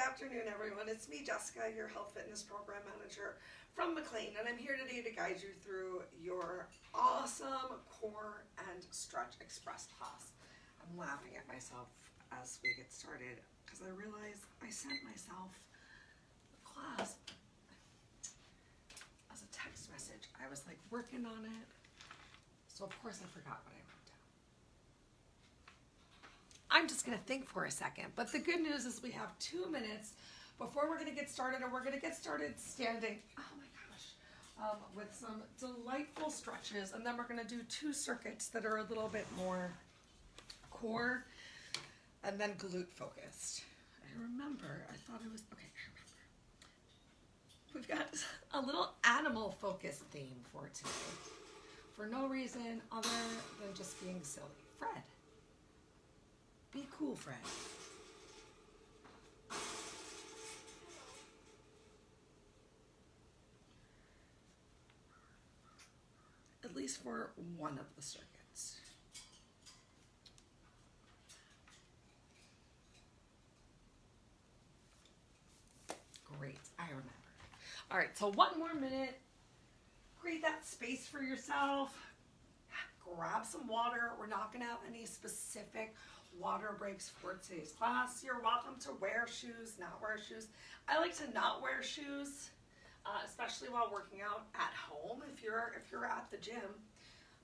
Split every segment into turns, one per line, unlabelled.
afternoon, everyone. It's me, Jessica, your health fitness program manager from McLean, and I'm here today to guide you through your awesome core and stretch express class. I'm laughing at myself as we get started because I realized I sent myself the class as a text message. I was like working on it, so of course I forgot what I wrote down. I'm just going to think for a second, but the good news is we have 2 minutes before we're going to get started, and we're going to get started standing, oh my gosh, with some delightful stretches, and then we're going to do 2 circuits that are a little bit more core and then glute focused. I remember, I thought it was, okay, I remember. We've got a little animal focused theme for today for no reason other than just being silly. Fred. Be cool, Fred. At least for one of the circuits. Great, I remember. All right, so 1 more minute. Create that space for yourself. Grab some water. We're not going to have any specific water breaks for today's class. You're welcome to wear shoes, not wear shoes. I like to not wear shoes, especially while working out at home. If you're at the gym,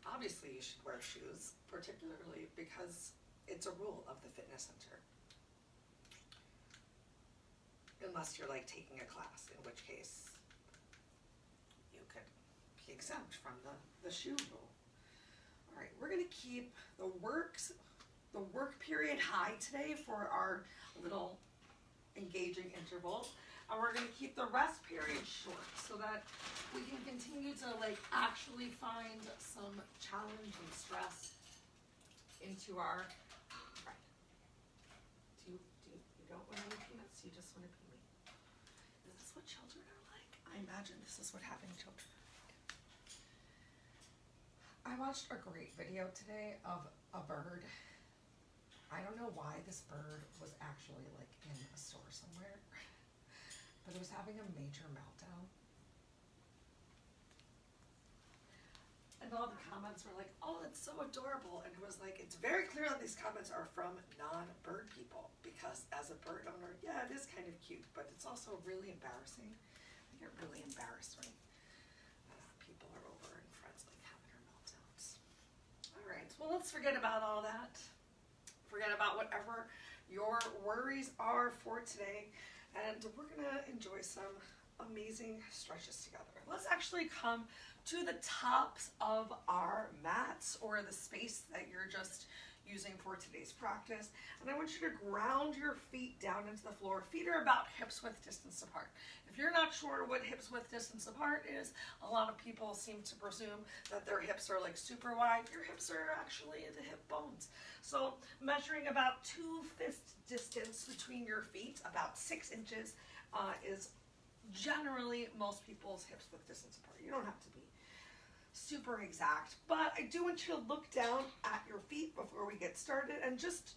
obviously you should wear shoes, particularly because it's a rule of the fitness center. Unless you're like taking a class, in which case you could be exempt from the shoe rule. All right, we're gonna keep the work period high today for our little engaging intervals, and we're gonna keep the rest period short so that we can continue to like actually find some challenge and stress into our, right. You don't want any peanuts, you just want to pee me. Is this what children are like? I imagine this is what having children are like. I watched a great video today of a bird. I don't know why this bird was actually like in a store somewhere, but it was having a major meltdown. And all the comments were like, oh, that's so adorable. And it was like, it's very clear that these comments are from non-bird people, because as a bird owner, yeah, it is kind of cute, but it's also really embarrassing. I get really embarrassed when people are over and friends like having their meltdowns. All right, well, let's forget about all that. Forget about whatever your worries are for today, and we're gonna enjoy some amazing stretches together. Let's actually come to the tops of our mats, or the space that you're just using for today's practice, and I want you to ground your feet down into the floor. Feet are about hips width distance apart. If you're not sure what hips width distance apart is, a lot of people seem to presume that their hips are like super wide. Your hips are actually the hip bones. So measuring about 2 fist distance between your feet, about 6 inches, is generally most people's hips width distance apart. You don't have to be super exact, but I do want you to look down at your feet before we get started and just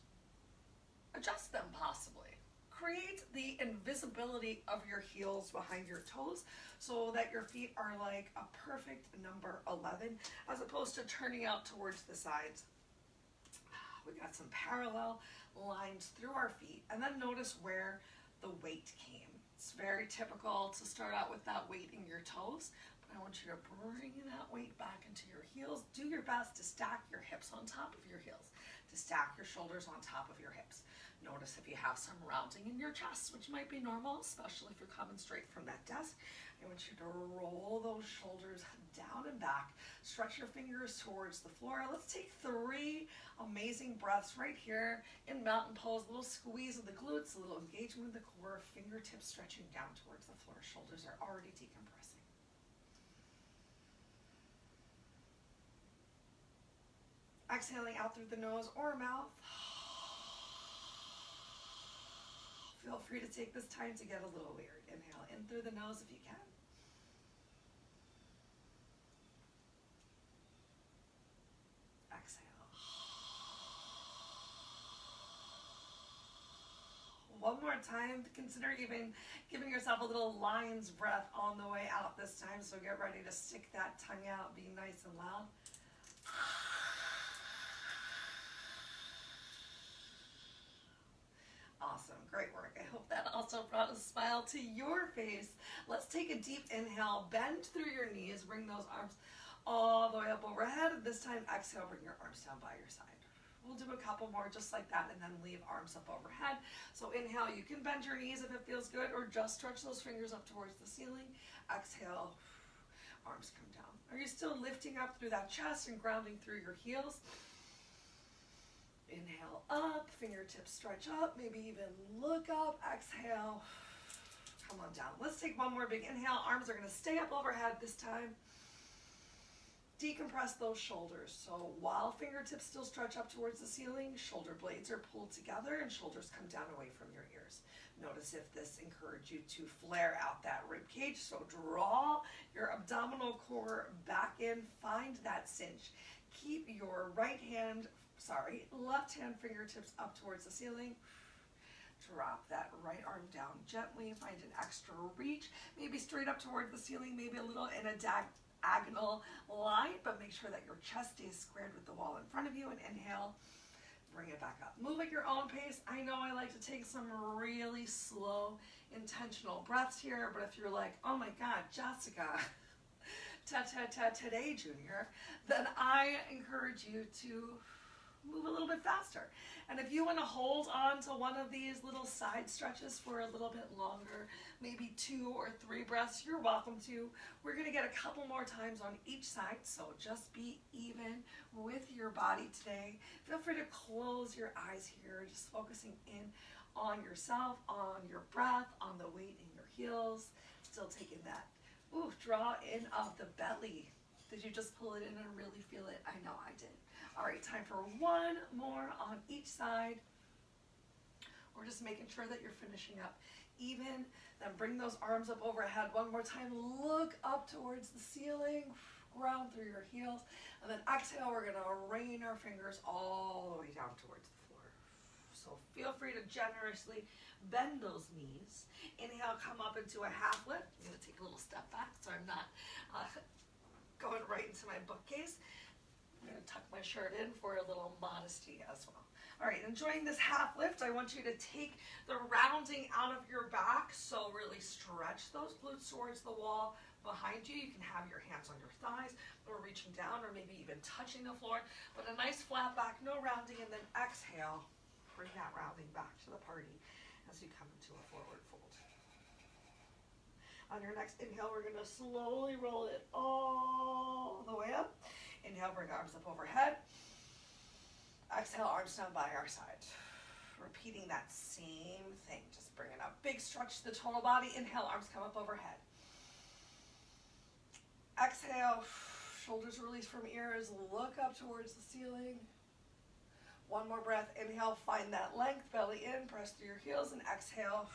adjust them possibly. Create the invisibility of your heels behind your toes so that your feet are like a perfect number 11 as opposed to turning out towards the sides. We got some parallel lines through our feet, and then notice where the weight came. It's very typical to start out with that weight in your toes. I want you to bring that weight back into your heels. Do your best to stack your hips on top of your heels, to stack your shoulders on top of your hips. Notice if you have some rounding in your chest, which might be normal, especially if you're coming straight from that desk. I want you to roll those shoulders down and back. Stretch your fingers towards the floor. Let's take 3 amazing breaths right here in mountain pose. A little squeeze of the glutes, a little engagement of the core, fingertips stretching down towards the floor. Shoulders are already decompressing. Exhaling out through the nose or mouth. Feel free to take this time to get a little weird. Inhale in through the nose if you can. Exhale. one more time. Consider even giving yourself a little lion's breath on the way out this time. So get ready to stick that tongue out, be nice and loud. Awesome, great work. I hope that also brought a smile to your face. Let's take a deep inhale, bend through your knees, bring those arms all the way up overhead. This time, exhale, bring your arms down by your side. We'll do a couple more just like that and then leave arms up overhead. So inhale, you can bend your knees if it feels good, or just stretch those fingers up towards the ceiling. Exhale, arms come down. Are you still lifting up through that chest and grounding through your heels? Inhale up, fingertips stretch up, maybe even look up. Exhale, come on down. Let's take one more big inhale. Arms are going to stay up overhead this time. Decompress those shoulders. So while fingertips still stretch up towards the ceiling, shoulder blades are pulled together and shoulders come down away from your ears. Notice if this encourages you to flare out that rib cage. So draw your abdominal core back in, find that cinch. Keep your left hand fingertips up towards the ceiling. Drop that right arm down gently. Find an extra reach, maybe straight up towards the ceiling, maybe a little in a diagonal line, but make sure that your chest stays squared with the wall in front of you. And inhale, bring it back up. Move at your own pace. I know I like to take some really slow, intentional breaths here, but if you're like, oh my God, Jessica, today, Junior, then I encourage you to move a little bit faster. And if you want to hold on to one of these little side stretches for a little bit longer, maybe 2 or 3 breaths, you're welcome to. We're going to get a couple more times on each side, so just be even with your body today. Feel free to close your eyes here, just focusing in on yourself, on your breath, on the weight in your heels. Still taking that draw in of the belly. Did you just pull it in and really feel it? I know I did. All right, time for one more on each side. We're just making sure that you're finishing up even. Then bring those arms up overhead one more time. Look up towards the ceiling. Ground through your heels. And then exhale, we're going to rain our fingers all the way down towards the floor. So feel free to generously bend those knees. Inhale, come up into a half lift. I'm going to take a little step back so I'm not going right into my bookcase. I'm going to tuck my shirt in for a little modesty as well. All right, enjoying this half lift, I want you to take the rounding out of your back, so really stretch those glutes towards the wall behind you. You can have your hands on your thighs or reaching down or maybe even touching the floor, but a nice flat back, no rounding, and then exhale, bring that rounding back to the party as you come into a forward fold. On your next inhale, we're going to slowly roll it all the way up. Inhale, bring arms up overhead. Exhale, arms down by our side. Repeating that same thing, just bring it up. Big stretch to the total body. Inhale, arms come up overhead. Exhale, shoulders release from ears. Look up towards the ceiling. One more breath. Inhale, find that length, belly in, press through your heels, and exhale,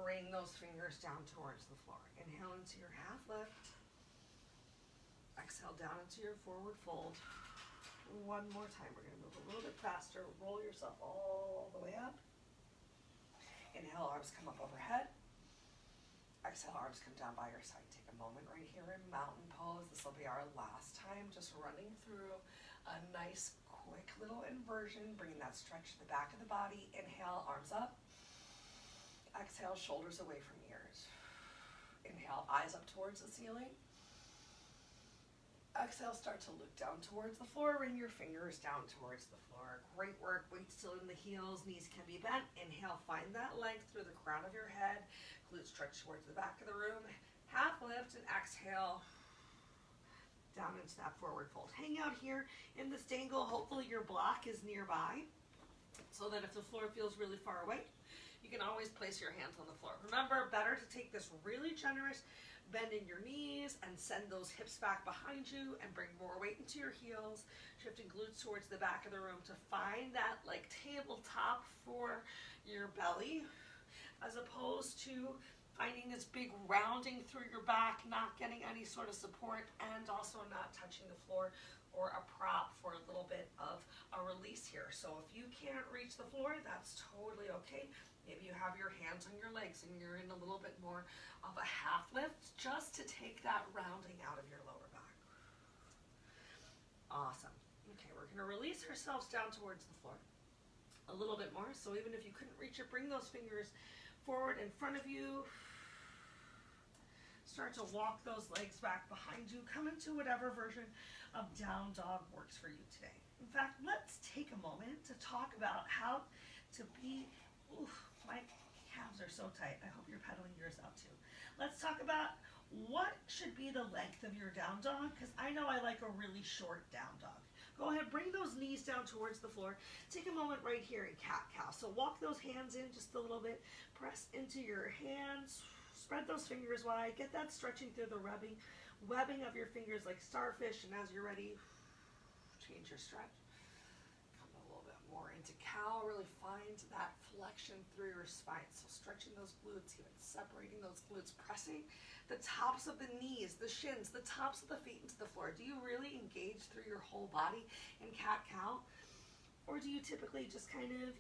rain those fingers down towards the floor. Inhale into your half lift. Exhale down into your forward fold. One more time. We're going to move a little bit faster. Roll yourself all the way up. Inhale, arms come up overhead. Exhale, arms come down by your side. Take a moment right here in mountain pose. This will be our last time, just running through a nice, quick little inversion, bringing that stretch to the back of the body. Inhale, arms up. Exhale, shoulders away from ears. Inhale, eyes up towards the ceiling. Exhale, start to look down towards the floor. Bring your fingers down towards the floor. Great work. Weight still in the heels. Knees can be bent. Inhale, find that length through the crown of your head. Glutes stretch towards the back of the room. Half lift and exhale down into that forward fold. Hang out here in this dangle. Hopefully your block is nearby so that if the floor feels really far away, you can always place your hands on the floor. Remember, better to take this really generous bend in your knees and send those hips back behind you and bring more weight into your heels, shifting glutes towards the back of the room to find that like tabletop for your belly, as opposed to finding this big rounding through your back, not getting any sort of support, and also not touching the floor or a prop for a little bit of a release here. So if you can't reach the floor, that's totally okay. Maybe you have your hands on your legs and you're in a little bit more of a half lift just to take that rounding out of your lower back. Awesome. Okay, we're going to release ourselves down towards the floor a little bit more. So even if you couldn't reach it, bring those fingers forward in front of you. Start to walk those legs back behind you. Come into whatever version of down dog works for you today. In fact, let's take a moment to talk about how to be, my calves are so tight. I hope you're pedaling yours out too. Let's talk about what should be the length of your down dog, because I know I like a really short down dog. Go ahead, bring those knees down towards the floor. Take a moment right here in cat-cow. So walk those hands in just a little bit. Press into your hands. Spread those fingers wide. Get that stretching through the webbing of your fingers like starfish. And as you're ready, change your stretch. Come a little bit more into cow. Really find that flexion through your spine. So stretching those glutes, even separating those glutes, pressing the tops of the knees, the shins, the tops of the feet into the floor. Do you really engage through your whole body in cat-cow? Or do you typically just kind of,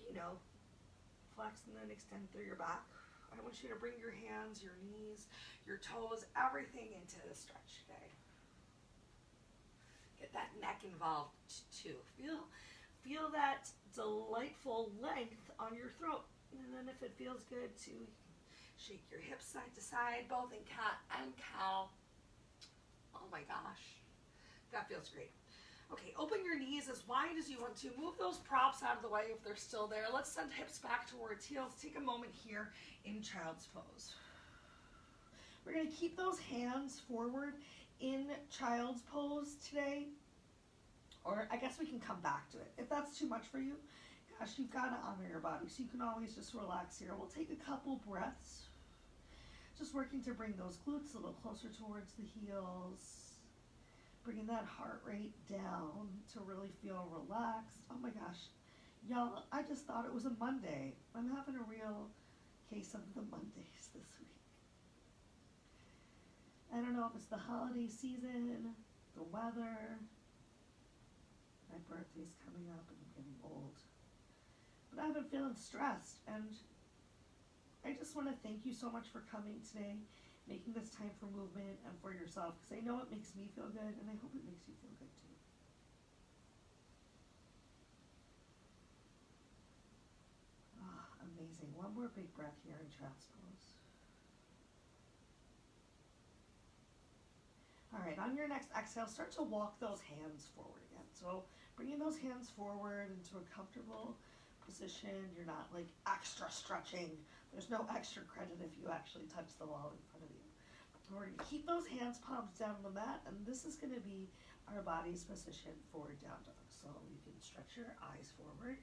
flex and then extend through your back? I want you to bring your hands, your knees, your toes, everything into the stretch today. Get that neck involved too. Feel that delightful length on your throat. And then if it feels good to shake your hips side to side, both in cat and cow. Oh my gosh, that feels great. Okay, open your knees as wide as you want to. Move those props out of the way if they're still there. Let's send hips back towards heels. Take a moment here in child's pose. We're going to keep those hands forward in child's pose today. Or I guess we can come back to it. If that's too much for you, gosh, you've got to honor your body. So you can always just relax here. We'll take a couple breaths. Just working to bring those glutes a little closer towards the heels. Bringing that heart rate down to really feel relaxed. Oh my gosh, y'all, I just thought it was a Monday. I'm having a real case of the Mondays this week. I don't know if it's the holiday season, the weather. My birthday's coming up and I'm getting old. But I've been feeling stressed, and I just want to thank you so much for coming today, making this time for movement and for yourself, because I know it makes me feel good, and I hope it makes you feel good too. Amazing. One more big breath here in child's pose. All right, on your next exhale, start to walk those hands forward again. So bringing those hands forward into a comfortable position. You're not like extra stretching. There's no extra credit if you actually touch the wall in front of you. We're going to keep those hands palms down on the mat, and this is going to be our body's position for down dog. So you can stretch your eyes forward.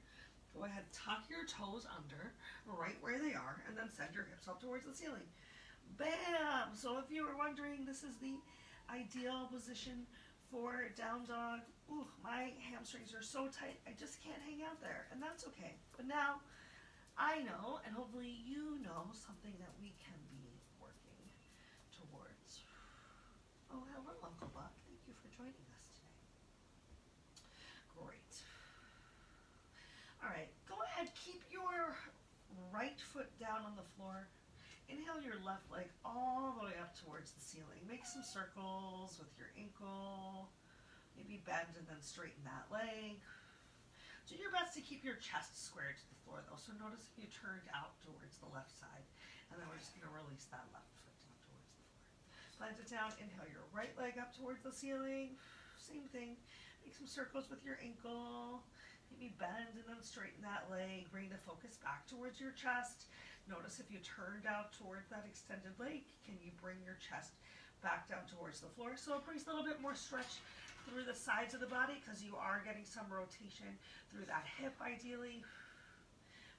Go ahead, tuck your toes under, right where they are, and then send your hips up towards the ceiling. Bam! So if you were wondering, this is the ideal position for down dog. Ooh, my hamstrings are so tight, I just can't hang out there, and that's okay. But now, I know, and hopefully you know, something that we can be working towards. Oh, hello, Uncle Buck. Thank you for joining us today. Great. All right, go ahead, keep your right foot down on the floor. Inhale your left leg all the way up towards the ceiling. Make some circles with your ankle. Maybe bend and then straighten that leg. Do your best to keep your chest square to the floor though. So notice if you turned out towards the left side. And then we're just going to release that left foot down towards the floor. Plant it down. Inhale your right leg up towards the ceiling. Same thing. Make some circles with your ankle. Maybe bend and then straighten that leg. Bring the focus back towards your chest. Notice if you turned out towards that extended leg, can you bring your chest back down towards the floor? So it brings a little bit more stretch through the sides of the body because you are getting some rotation through that hip ideally.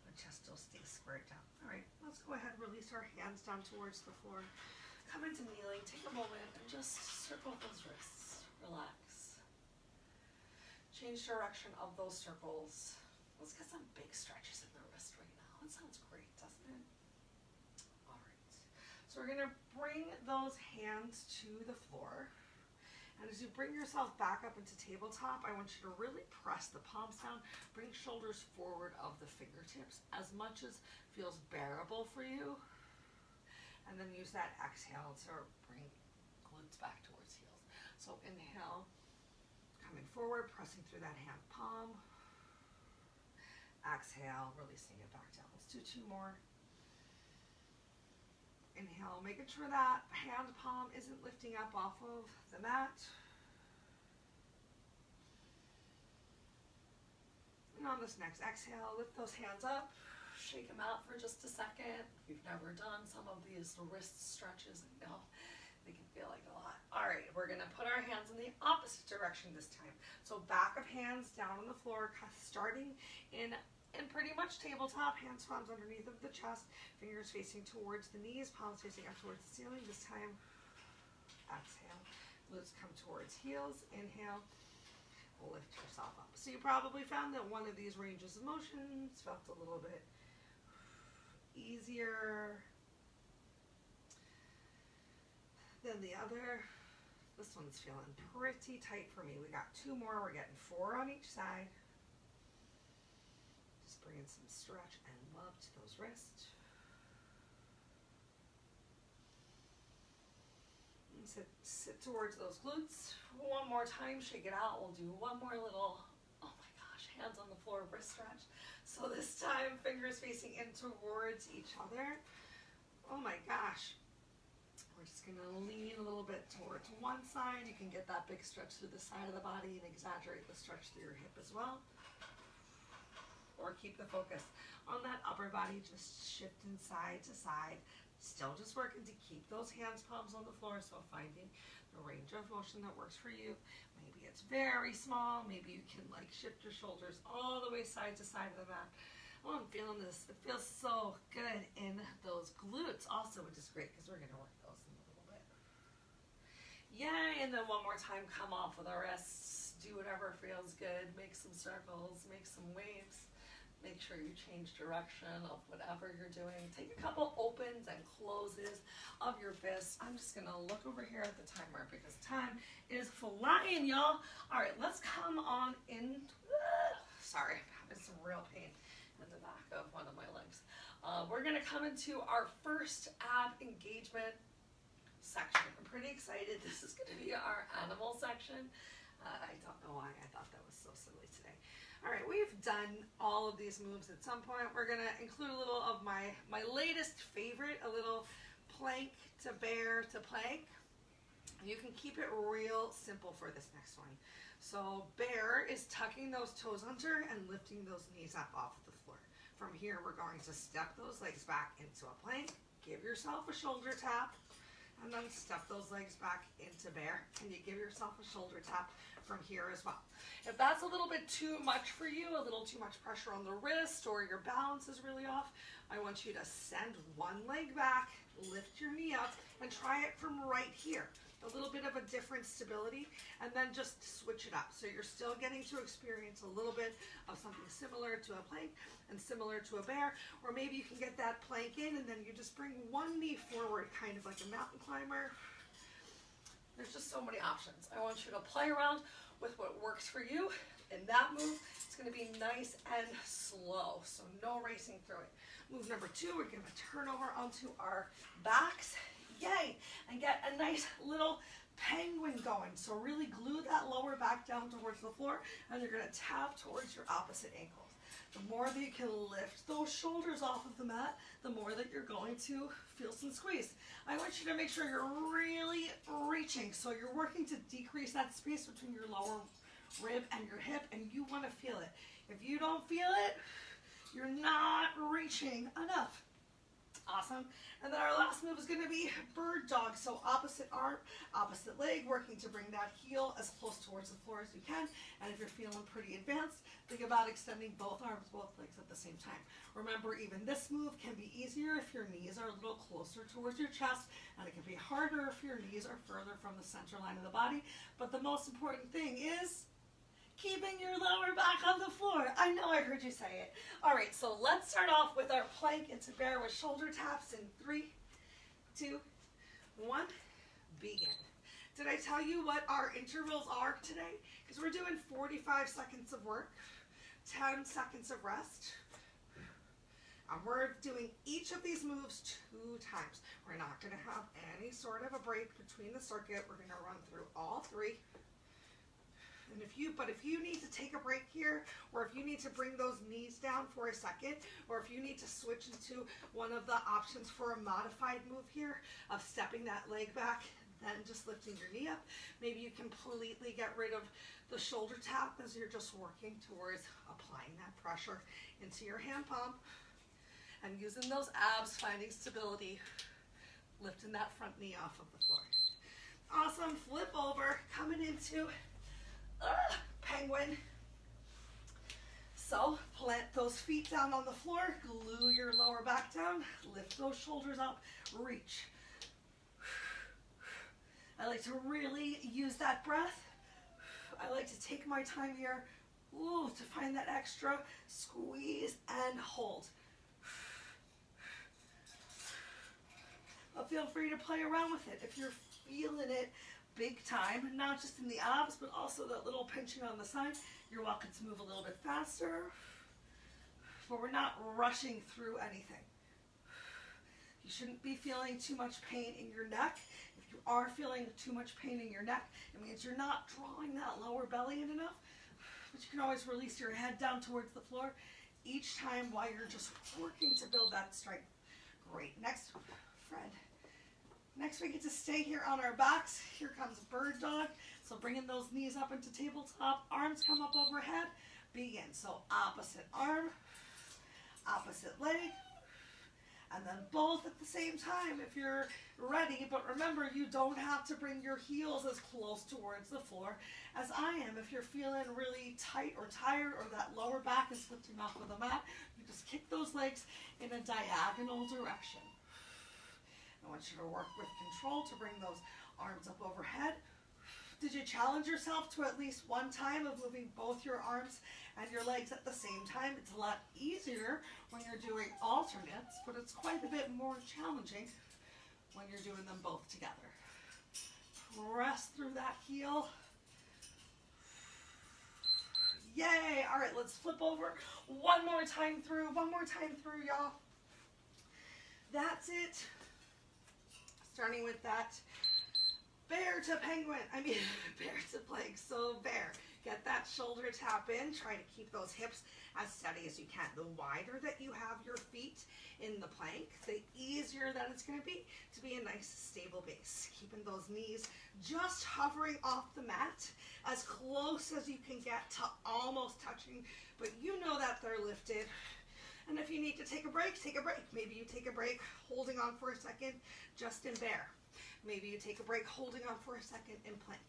But chest still stays squared down. All right, let's go ahead and release our hands down towards the floor. Come into kneeling, take a moment and just circle those wrists. Relax. Change direction of those circles. Let's get some big stretches in the wrist right now. That sounds great, doesn't it? All right. So we're going to bring those hands to the floor. And as you bring yourself back up into tabletop, I want you to really press the palms down, bring shoulders forward of the fingertips as much as feels bearable for you. And then use that exhale to bring glutes back towards heels. So inhale, coming forward, pressing through that hand palm. Exhale, releasing it back down. Let's do 2 more. Inhale, making sure that hand palm isn't lifting up off of the mat. And on this next exhale, lift those hands up, shake them out for just a second. If you've never done some of these wrist stretches, I know they can feel like a lot. All right, we're gonna put our hands in the opposite direction this time. So back of hands down on the floor, starting in pretty much tabletop, hands, palms underneath of the chest, fingers facing towards the knees, palms facing up towards the ceiling. This time, exhale, glutes come towards heels. Inhale, lift yourself up. So you probably found that one of these ranges of motions felt a little bit easier than the other. This one's feeling pretty tight for me. We got 2 more. We're getting 4 on each side. Bring in some stretch and love to those wrists. And sit towards those glutes. 1 more time, shake it out. We'll do 1 more little, oh my gosh, hands on the floor wrist stretch. So this time, fingers facing in towards each other. Oh my gosh. We're just gonna lean a little bit towards one side. You can get that big stretch through the side of the body and exaggerate the stretch through your hip as well. Or keep the focus on that upper body, just shifting side to side. Still just working to keep those hands, palms on the floor, so finding the range of motion that works for you. Maybe it's very small, maybe you can like shift your shoulders all the way side to side of the mat. Oh, I'm feeling this. It feels so good in those glutes also, which is great because we're gonna work those in a little bit. Yay, and then 1 more time, come off with our wrists. Do whatever feels good, make some circles, make some waves. Make sure you change direction of whatever you're doing. Take a couple opens and closes of your fists. I'm just gonna look over here at the timer because time is flying, y'all. All right, let's come on in. Sorry, I'm having some real pain in the back of one of my legs. We're gonna come into our first ab engagement section. I'm pretty excited. This is gonna be our animal section. I don't know why I thought that was so silly today. All right, we've done all of these moves at some point. We're gonna include a little of my latest favorite, a little plank to bear to plank. You can keep it real simple for this next one. So bear is tucking those toes under and lifting those knees up off the floor. From here, we're going to step those legs back into a plank. Give yourself a shoulder tap. And then step those legs back into bear. And you give yourself a shoulder tap from here as well. If that's a little bit too much for you, a little too much pressure on the wrist, or your balance is really off, I want you to send one leg back, lift your knee up, and try it from right here. A little bit of a different stability, and then just switch it up. So you're still getting to experience a little bit of something similar to a plank and similar to a bear, or maybe you can get that plank in and then you just bring one knee forward, kind of like a mountain climber. There's just so many options. I want you to play around with what works for you. In that move, it's gonna be nice and slow, so no racing through it. Move number 2, we're gonna turn over onto our backs. Yay, and get a nice little penguin going. So really glue that lower back down towards the floor, and you're gonna tap towards your opposite ankles. The more that you can lift those shoulders off of the mat, the more that you're going to feel some squeeze. I want you to make sure you're really reaching. So you're working to decrease that space between your lower rib and your hip, and you wanna feel it. If you don't feel it, you're not reaching enough. Awesome. And then our last move is going to be bird dog. So opposite arm, opposite leg, working to bring that heel as close towards the floor as you can. And if you're feeling pretty advanced, think about extending both arms, both legs at the same time. Remember, even this move can be easier if your knees are a little closer towards your chest, and it can be harder if your knees are further from the center line of the body. But the most important thing is keeping your lower back on the floor. I know I heard you say it. All right, so let's start off with our plank into bear with shoulder taps in 3, 2, 1, begin. Did I tell you what our intervals are today? Because we're doing 45 seconds of work, 10 seconds of rest. And we're doing each of these moves 2 times. We're not going to have any sort of a break between the circuit. We're going to run through all 3. And if you need to take a break here, or if you need to bring those knees down for a second, or if you need to switch into one of the options for a modified move here of stepping that leg back, then just lifting your knee up, maybe you completely get rid of the shoulder tap as you're just working towards applying that pressure into your hand palm and using those abs, finding stability, lifting that front knee off of the floor. Awesome. Flip over, coming into penguin. So plant those feet down on the floor, glue your lower back down, lift those shoulders up, reach. I like to really use that breath. I like to take my time here to find that extra squeeze and hold. But feel free to play around with it if you're feeling it big time, not just in the abs, but also that little pinching on the side. You're welcome to move a little bit faster, but we're not rushing through anything. You shouldn't be feeling too much pain in your neck. If you are feeling too much pain in your neck, it means you're not drawing that lower belly in enough, but you can always release your head down towards the floor each time while you're just working to build that strength. Great. Next, Fred. Next, we get to stay here on our backs. Here comes bird dog. So bringing those knees up into tabletop, arms come up overhead, begin. So opposite arm, opposite leg, and then both at the same time if you're ready. But remember, you don't have to bring your heels as close towards the floor as I am. If you're feeling really tight or tired, or that lower back is lifting off of the mat, you just kick those legs in a diagonal direction. I want you to work with control to bring those arms up overhead. Did you challenge yourself to at least one time of moving both your arms and your legs at the same time? It's a lot easier when you're doing alternates, but it's quite a bit more challenging when you're doing them both together. Press through that heel. Yay! All right, let's flip over. One more time through, y'all. That's it. Starting with that bear to penguin, bear to plank. So bear, get that shoulder tap in, try to keep those hips as steady as you can. The wider that you have your feet in the plank, the easier that it's going to be a nice stable base. Keeping those knees just hovering off the mat, as close as you can get to almost touching, but you know that they're lifted. And if you need to take a break, take a break. Maybe you take a break holding on for a second just in bear. Maybe you take a break holding on for a second in plank.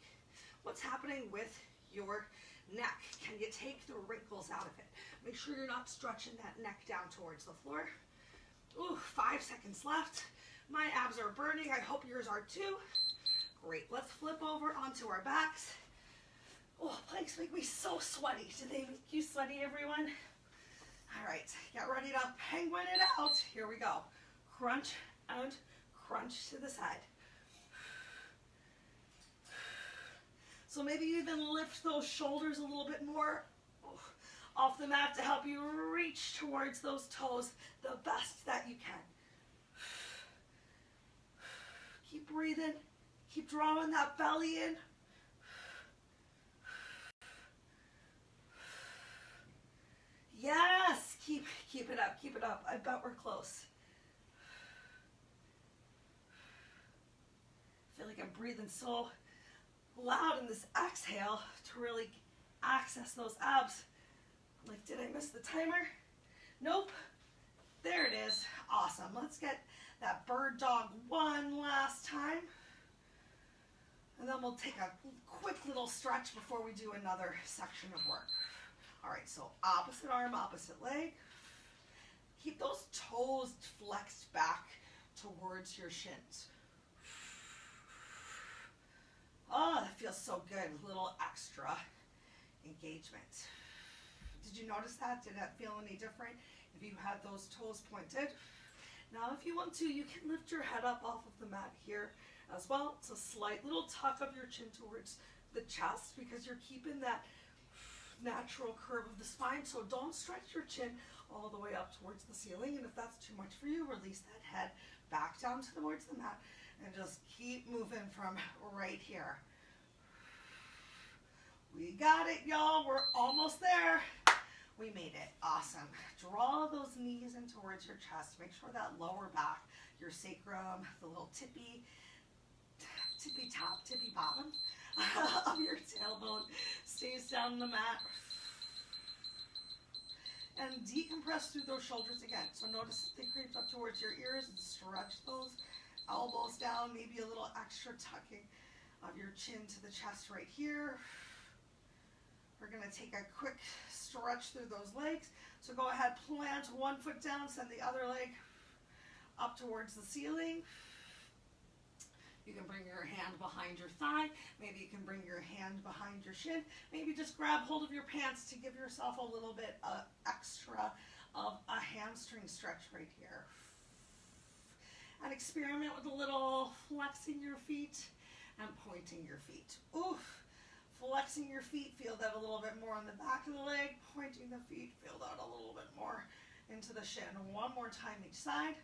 What's happening with your neck? Can you take the wrinkles out of it? Make sure you're not stretching that neck down towards the floor. Ooh, 5 seconds left. My abs are burning. I hope yours are too. Great. Let's flip over onto our backs. Oh, planks make me so sweaty. Do they make you sweaty, everyone? All right, get ready to penguin it out. Here we go. Crunch and crunch to the side. So maybe you even lift those shoulders a little bit more off the mat to help you reach towards those toes the best that you can. Keep breathing. Keep drawing that belly in. Yes, keep it up, keep it up. I bet we're close. I feel like I'm breathing so loud in this exhale to really access those abs. I'm like, did I miss the timer? Nope. There it is. Awesome. Let's get that bird dog one last time. And then we'll take a quick little stretch before we do another section of work. All right, so opposite arm, opposite leg. Keep those toes flexed back towards your shins. Oh, that feels so good. A little extra engagement. Did you notice that? Did that feel any different if you had those toes pointed? Now, if you want to, you can lift your head up off of the mat here as well. It's a slight little tuck of your chin towards the chest because you're keeping that natural curve of the spine. So don't stretch your chin all the way up towards the ceiling. And if that's too much for you, release that head back down towards the mat and just keep moving from right here. We got it, y'all. We're almost there. We made it. Awesome. Draw those knees in towards your chest. Make sure that lower back, your sacrum, the little tippy top, tippy bottom of your tailbone stays down in the mat. And decompress through those shoulders again. So notice they creep up towards your ears and stretch those elbows down. Maybe a little extra tucking of your chin to the chest right here. We're going to take a quick stretch through those legs. So go ahead, plant one foot down, send the other leg up towards the ceiling. You can bring your hand behind your thigh. Maybe you can bring your hand behind your shin. Maybe just grab hold of your pants to give yourself a little bit extra of a hamstring stretch right here. And experiment with a little flexing your feet and pointing your feet. Oof. Flexing your feet, feel that a little bit more on the back of the leg. Pointing the feet, feel that a little bit more into the shin. One more time each side.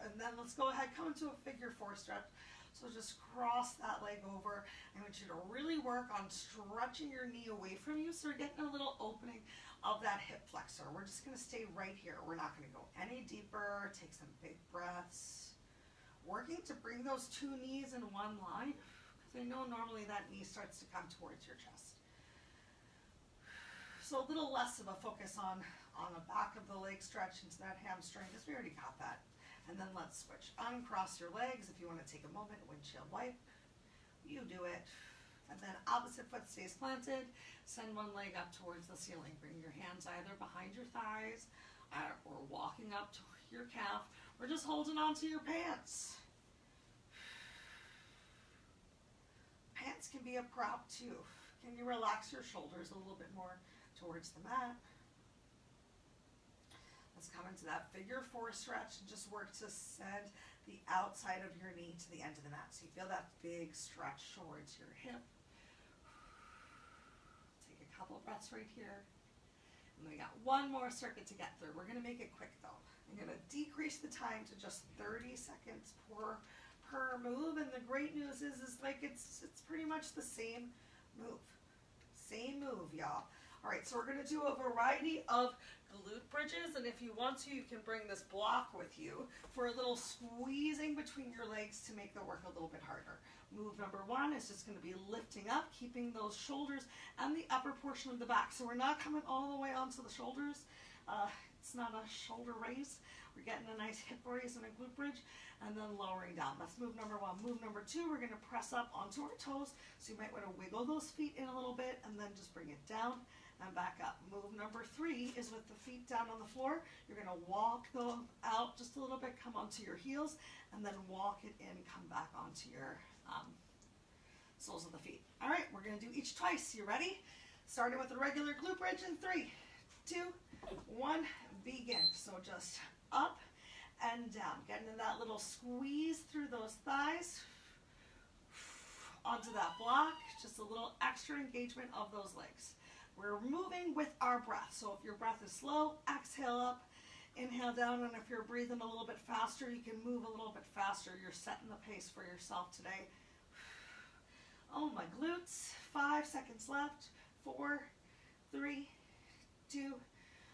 And then let's go ahead, come into a figure four stretch. So just cross that leg over. I want you to really work on stretching your knee away from you so you're getting a little opening of that hip flexor. We're just going to stay right here. We're not going to go any deeper. Take some big breaths. Working to bring those two knees in one line. I know normally that knee starts to come towards your chest. So a little less of a focus on the back of the leg stretch into that hamstring because we already got that. And then let's switch. Uncross your legs if you want to take a moment, windshield wipe. You do it. And then opposite foot stays planted. Send one leg up towards the ceiling. Bring your hands either behind your thighs or walking up to your calf or just holding onto your pants. Pants can be a prop too. Can you relax your shoulders a little bit more towards the mat? Let's come into that figure four stretch and just work to send the outside of your knee to the end of the mat. So you feel that big stretch towards your hip. Take a couple of breaths right here. And we got one more circuit to get through. We're going to make it quick though. I'm going to decrease the time to just 30 seconds per move, and the great news is like it's pretty much the same move, y'all. All right, so we're going to do a variety of glute bridges, and if you want to, you can bring this block with you for a little squeezing between your legs to make the work a little bit harder. Move number one is just going to be lifting up, keeping those shoulders and the upper portion of the back. So we're not coming all the way onto the shoulders. It's not a shoulder raise. We're getting a nice hip raise and a glute bridge, and then lowering down. That's move number one. Move number two, we're going to press up onto our toes. So you might want to wiggle those feet in a little bit and then just bring it down and back up. Move number three is with the feet down on the floor. You're going to walk them out just a little bit, come onto your heels, and then walk it in, come back onto your soles of the feet. All right, we're going to do each twice. You ready? Starting with the regular glute bridge in 3, 2, 1, begin. So just up and down, getting in that little squeeze through those thighs, onto that block, just a little extra engagement of those legs. We're moving with our breath, so if your breath is slow, exhale up, inhale down, and if you're breathing a little bit faster, you can move a little bit faster. You're setting the pace for yourself today. Oh, my glutes. 5 seconds left. 4, 3, 2,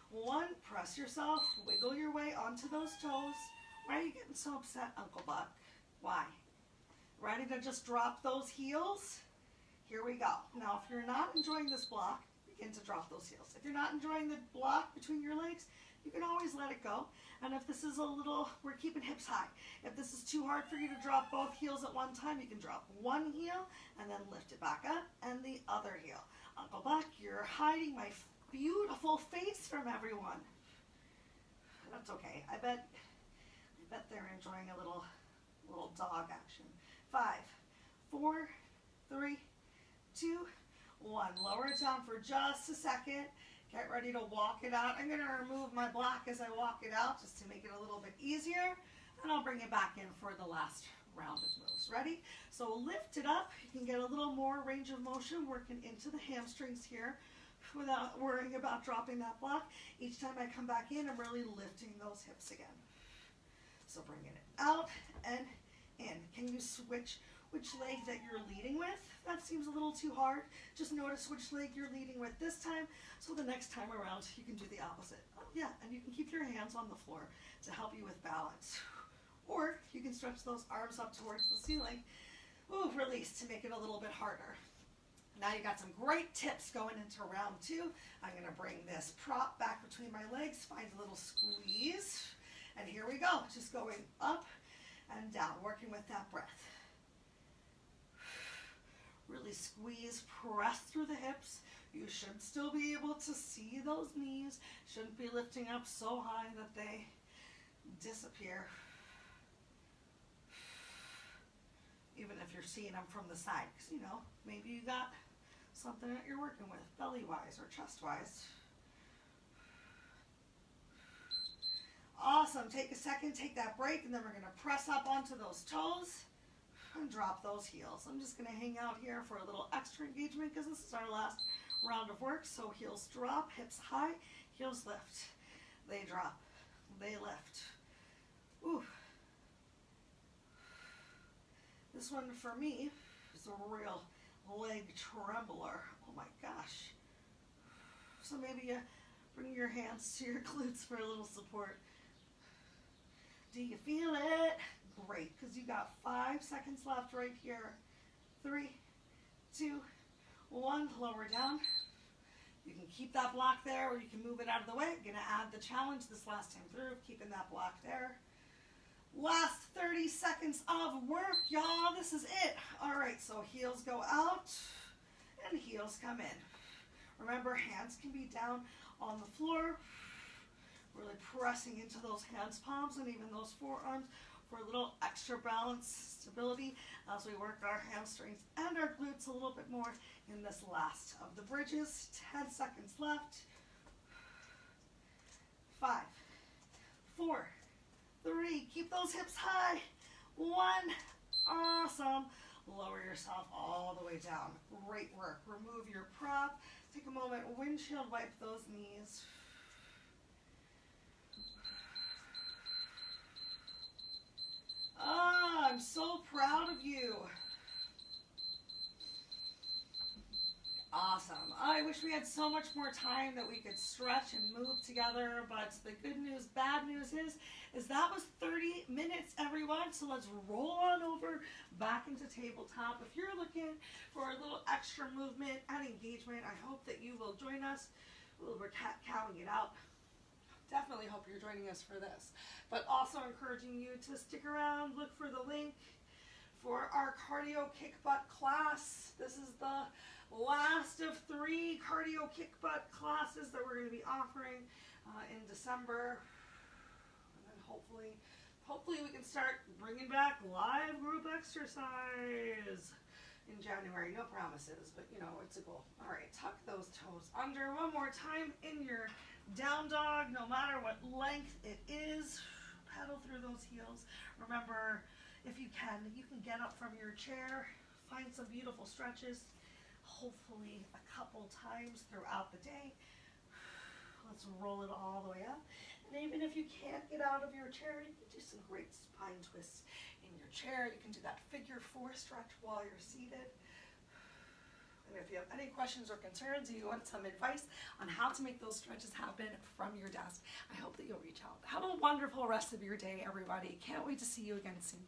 1, press yourself, wiggle your way onto those toes. Why are you getting so upset, Uncle Buck? Why? Ready to just drop those heels? Here we go. Now, if you're not enjoying this block, begin to drop those heels. If you're not enjoying the block between your legs, you can always let it go. And if this is a little, we're keeping hips high. If this is too hard for you to drop both heels at one time, you can drop one heel and then lift it back up and the other heel. Uncle Buck, you're hiding my beautiful face from everyone. That's okay. I bet they're enjoying a little dog action. 5, 4, 3, 2, 1. Lower it down for just a second. Get ready to walk it out. I'm going to remove my block as I walk it out just to make it a little bit easier. And I'll bring it back in for the last rounded moves. Ready? So lift it up. You can get a little more range of motion working into the hamstrings here without worrying about dropping that block. Each time I come back in, I'm really lifting those hips again. So bringing it out and in. Can you switch which leg that you're leading with? That seems a little too hard. Just notice which leg you're leading with this time, so the next time around you can do the opposite. Oh yeah, and you can keep your hands on the floor to help you with balance. Or you can stretch those arms up towards the ceiling. Ooh, release to make it a little bit harder. Now you got some great tips going into round two. I'm gonna bring this prop back between my legs, find a little squeeze, and here we go. Just going up and down, working with that breath. Really squeeze, press through the hips. You should still be able to see those knees. Shouldn't be lifting up so high that they disappear. Even if you're seeing them from the side, because you know, maybe you got something that you're working with, belly-wise or chest-wise. Awesome. Take a second, take that break, and then we're going to press up onto those toes and drop those heels. I'm just going to hang out here for a little extra engagement because this is our last round of work. So heels drop, hips high, heels lift. They drop, they lift. Ooh. This one for me is a real leg trembler. Oh my gosh. So maybe you bring your hands to your glutes for a little support. Do you feel it? Great, because you got 5 seconds left right here. 3, 2, 1, lower down. You can keep that block there or you can move it out of the way. I'm gonna add the challenge this last time through of keeping that block there. Last 30 seconds of work, y'all. This is it. All right, so heels go out and heels come in. Remember, hands can be down on the floor. Really pressing into those hands, palms, and even those forearms for a little extra balance, stability as we work our hamstrings and our glutes a little bit more in this last of the bridges. 10 seconds left. 5, 4, 3, keep those hips high. 1, awesome. Lower yourself all the way down. Great work. Remove your prop. Take a moment, windshield wipe those knees. Ah, I'm so proud of you. Awesome. I wish we had so much more time that we could stretch and move together, but the good news, bad news is that was 30 minutes, everyone. So let's roll on over back into tabletop. If you're looking for a little extra movement and engagement, I hope that you will join us. We're counting it out. Definitely hope you're joining us for this, but also encouraging you to stick around, look for the link for our cardio kick butt class. This is the last of 3 cardio kick butt classes that we're going to be offering in December, and then hopefully we can start bringing back live group exercise in January. No promises, but you know, it's a goal. All right, tuck those toes under one more time in your down dog, no matter what length it is. Pedal through those heels. Remember, if you can get up from your chair, find some beautiful stretches, hopefully a couple times throughout the day. Let's roll it all the way up. And even if you can't get out of your chair, you can do some great spine twists in your chair. You can do that figure 4 stretch while you're seated. And if you have any questions or concerns, or you want some advice on how to make those stretches happen from your desk, I hope that you'll reach out. Have a wonderful rest of your day, everybody. Can't wait to see you again soon.